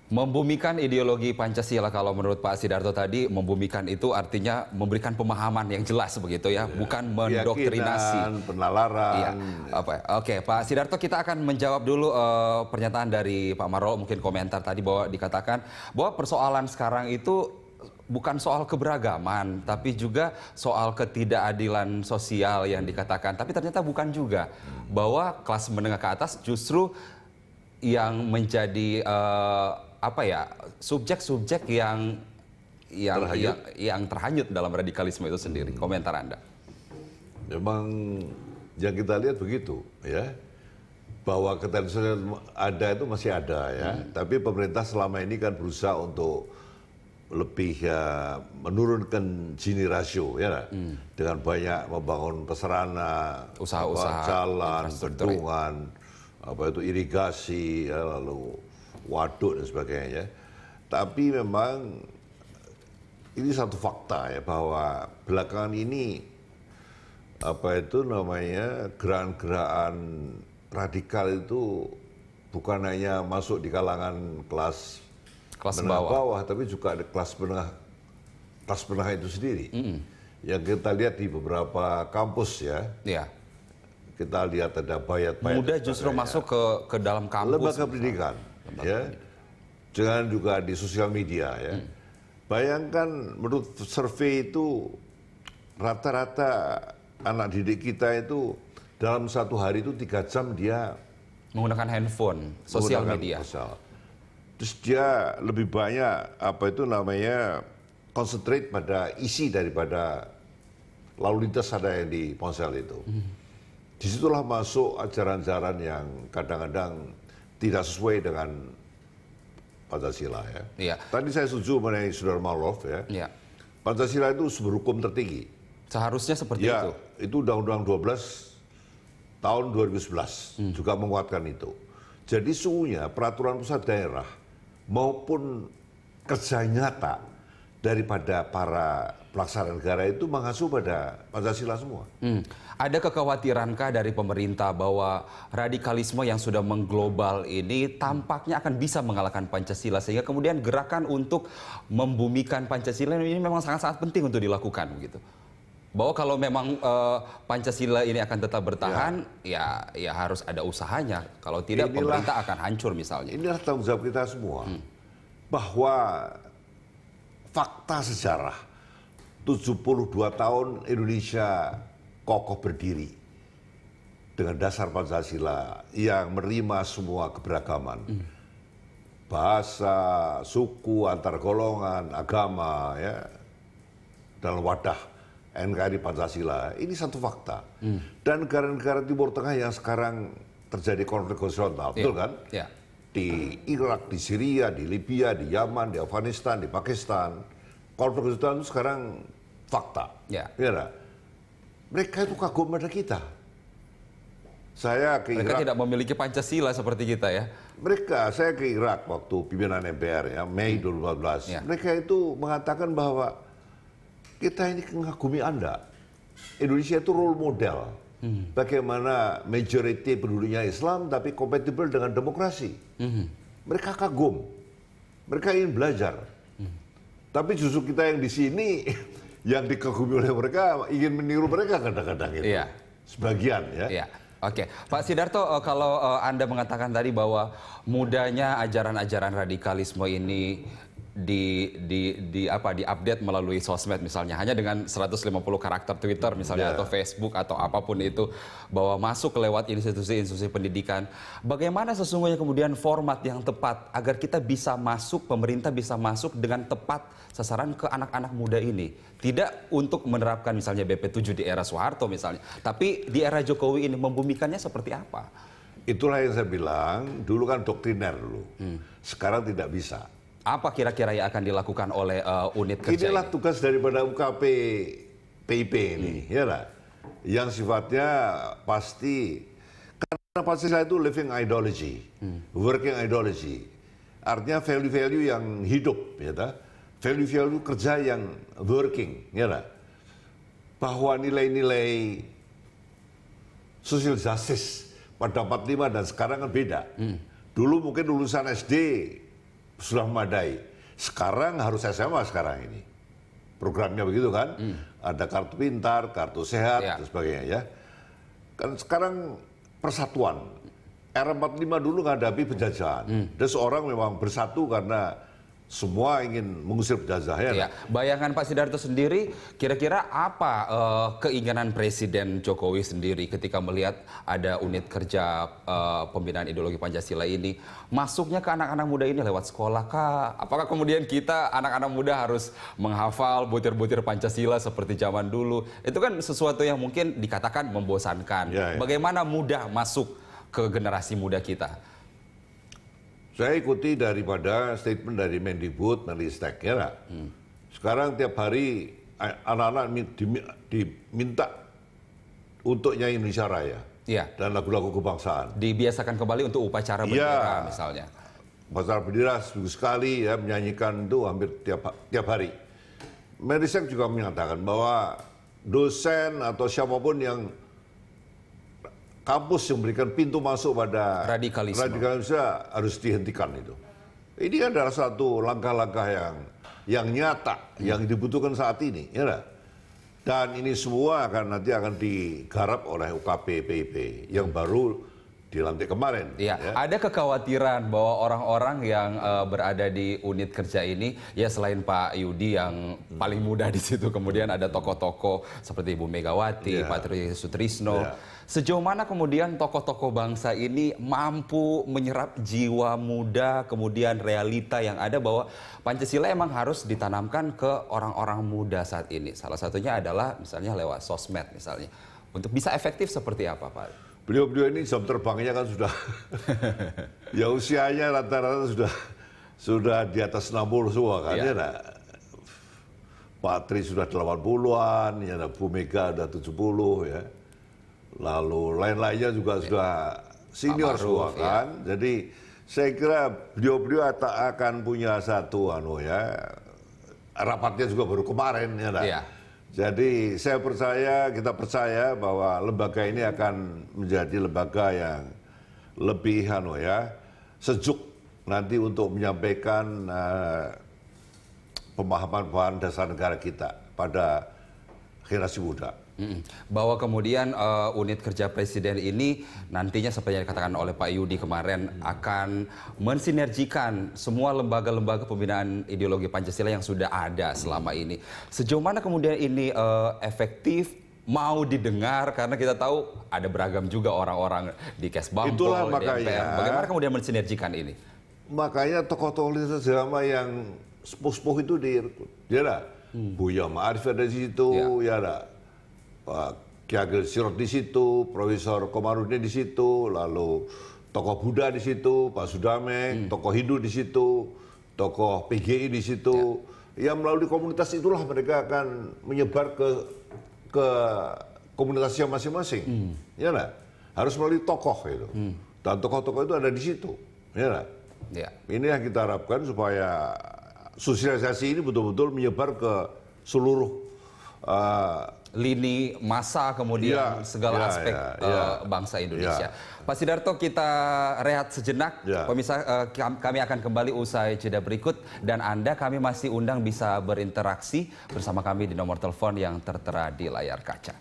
Membumikan ideologi Pancasila, kalau menurut Pak Sidarto tadi, membumikan itu artinya memberikan pemahaman yang jelas begitu ya, bukan mendoktrinasi. Keyakinan, penalaran. Iya. Oke, Pak Sidarto, kita akan menjawab dulu pernyataan dari Pak Marol, mungkin komentar tadi bahwa dikatakan bahwa persoalan sekarang itu bukan soal keberagaman, tapi juga soal ketidakadilan sosial yang dikatakan. Tapi ternyata bukan juga, bahwa kelas menengah ke atas justru yang menjadi subjek-subjek yang terhanyut dalam radikalisme itu sendiri. Komentar Anda? Memang yang kita lihat begitu, ya, bahwa ketidakadilan ada itu masih ada, ya. Tapi pemerintah selama ini kan berusaha untuk lebih menurunkan Gini rasio, ya, dengan banyak membangun prasarana, usaha-usaha, jalan, bendungan, irigasi, ya, lalu waduk dan sebagainya. Tapi memang ini satu fakta, ya, bahwa belakangan ini gerakan-gerakan radikal itu bukan hanya masuk di kalangan kelas menengah bawah, tapi juga ada kelas menengah itu sendiri. Yang kita lihat di beberapa kampus, ya. Kita lihat ada bayat-bayat muda justru masuk ke dalam kampus, lembaga pendidikan, ya. Jangan juga di sosial media, ya. Bayangkan menurut survei itu rata-rata anak didik kita itu dalam satu hari itu 3 jam dia menggunakan handphone, sosial media. Terus dia lebih banyak concentrate pada isi daripada lalu lintas ada yang di ponsel itu. Disitulah masuk ajaran-ajaran yang kadang-kadang tidak sesuai dengan Pancasila, ya. Tadi saya setuju mengenai Saudara Marlof, ya. Pancasila itu sumber hukum tertinggi. Seharusnya seperti itu. Itu Undang-Undang 12 tahun 2011 juga menguatkan itu. Jadi sungguhnya peraturan pusat daerah maupun kerja nyata daripada para pelaksana negara itu mengacu pada Pancasila semua. Ada kekhawatirankah dari pemerintah bahwa radikalisme yang sudah mengglobal ini tampaknya akan bisa mengalahkan Pancasila, sehingga kemudian gerakan untuk membumikan Pancasila ini memang sangat-sangat penting untuk dilakukan, begitu? Bahwa kalau memang Pancasila ini akan tetap bertahan, ya harus ada usahanya. Kalau tidak, pemerintah akan hancur misalnya. Inilah tanggung jawab kita semua. Bahwa fakta sejarah 72 tahun Indonesia kokoh berdiri dengan dasar Pancasila yang menerima semua keberagaman. Bahasa, suku, antar golongan, agama, ya, dalam wadah NKRI Pancasila. Ini satu fakta. Dan negara-negara Timur Tengah yang sekarang terjadi konflik horizontal, betul kan? Di Irak, di Syria, di Libya, di Yaman, di Afghanistan, di Pakistan, konflik horizontal itu sekarang fakta. Ya. Mereka itu kagum pada kita. Saya ke mereka Irak, tidak memiliki Pancasila seperti kita, ya. Saya ke Irak waktu pimpinan MPR, ya, Mei 2014. Mereka itu mengatakan bahwa kita ini mengagumi Anda. Indonesia itu role model. Bagaimana majority penduduknya Islam tapi kompatibel dengan demokrasi. Mereka kagum. Mereka ingin belajar. Tapi justru kita yang di sini yang dikagumi oleh mereka ingin meniru mereka kadang-kadang itu. Sebagian, ya. Oke, Pak Sidarto, kalau Anda mengatakan tadi bahwa mudahnya ajaran-ajaran radikalisme ini di-update melalui sosmed misalnya, hanya dengan 150 karakter Twitter misalnya, atau Facebook atau apapun itu, bahwa masuk lewat institusi-institusi pendidikan. Bagaimana sesungguhnya kemudian format yang tepat agar kita bisa masuk, pemerintah bisa masuk dengan tepat sasaran ke anak-anak muda ini? Tidak untuk menerapkan misalnya BP7 di era Soeharto misalnya, tapi di era Jokowi ini membumikannya seperti apa? Itulah yang saya bilang, dulu kan doktriner dulu. Sekarang tidak bisa. Apa kira-kira yang akan dilakukan oleh unit kerja Inilah ini? tugas daripada UKP PIP ini, ya lah. Yang sifatnya pasti, karena Pancasila itu living ideology, working ideology. Artinya value-value yang hidup, ya lah. Value-value kerja yang working, ya lah. Bahwa nilai-nilai social justice pada 45 dan sekarang kan beda. Dulu mungkin lulusan SD sudah memadai. Sekarang harus SMA sekarang ini. Programnya begitu kan? Ada kartu pintar, kartu sehat, dan sebagainya ya. Kan sekarang persatuan. Era 45 dulu menghadapi penjajahan. Dan seorang memang bersatu karena semua ingin mengusir penjajah ya. Bayangan Pak Sidarto sendiri, kira-kira apa keinginan Presiden Jokowi sendiri ketika melihat ada unit kerja pembinaan ideologi Pancasila ini masuknya ke anak-anak muda ini lewat sekolah kah? Apakah kemudian kita anak-anak muda harus menghafal butir-butir Pancasila seperti zaman dulu? Itu kan sesuatu yang mungkin dikatakan membosankan. Bagaimana mudah masuk ke generasi muda kita? Saya ikuti daripada statement dari Mendikbud, Menristek ya. Sekarang tiap hari anak-anak diminta untuk nyanyi Indonesia Raya dan lagu-lagu kebangsaan. Dibiasakan kembali untuk upacara bendera misalnya. Upacara bendera seminggu sekali ya, menyanyikan itu hampir tiap hari. Menristek juga menyatakan bahwa dosen atau siapapun yang kampus yang memberikan pintu masuk pada radikalisme harus dihentikan itu. Ini adalah satu langkah-langkah yang nyata, yang dibutuhkan saat ini. Ya. Dan ini semua nanti akan digarap oleh UKP PIP yang baru dilantik kemarin. Ada kekhawatiran bahwa orang-orang yang berada di unit kerja ini, ya selain Pak Yudi yang paling muda di situ, kemudian ada tokoh-tokoh seperti Ibu Megawati, Pak Tri Sutrisno. Sejauh mana kemudian tokoh-tokoh bangsa ini mampu menyerap jiwa muda, kemudian realita yang ada bahwa Pancasila emang harus ditanamkan ke orang-orang muda saat ini. Salah satunya adalah misalnya lewat sosmed misalnya. Untuk bisa efektif seperti apa Pak? Beliau-beliau ini jam terbangnya kan sudah, ya usianya rata-rata sudah di atas 60 semua kan. Ya, Pak Tri sudah 80-an, ya, Bu Mega sudah 70 ya. Lalu lain-lainnya juga sudah senior semua kan. Jadi saya kira beliau-beliau akan punya satu rapatnya juga baru kemarin ya. Jadi kita percaya bahwa lembaga ini akan menjadi lembaga yang lebih sejuk nanti untuk menyampaikan pemahaman dasar negara kita pada generasi muda. Bahwa kemudian unit kerja presiden ini nantinya seperti yang dikatakan oleh Pak Yudi kemarin akan mensinergikan semua lembaga-lembaga pembinaan ideologi Pancasila yang sudah ada selama ini. Sejauh mana kemudian ini efektif, mau didengar, karena kita tahu ada beragam juga orang-orang di Kesbangpol, di MPR. Bagaimana kemudian mensinergikan ini? Makanya tokoh-tokoh lintas agama yang sepuh-sepuh itu direkrut. Buya Ma'arif ada di situ, Pak Ki Agil Sirot di situ, Profesor Komarudin di situ, lalu tokoh Buddha di situ, Pak Sudameng, tokoh Hindu di situ, tokoh PGI di situ. Ya melalui komunitas itulah mereka akan menyebar ke komunitasnya masing-masing. Harus melalui tokoh itu. Dan tokoh-tokoh itu ada di situ. Ini yang kita harapkan supaya sosialisasi ini betul-betul menyebar ke seluruh lini masa, kemudian segala aspek bangsa Indonesia. Pak Sidarto, kita rehat sejenak. Pemirsa, kami akan kembali usai jeda berikut, dan Anda kami masih undang bisa berinteraksi bersama kami di nomor telepon yang tertera di layar kaca.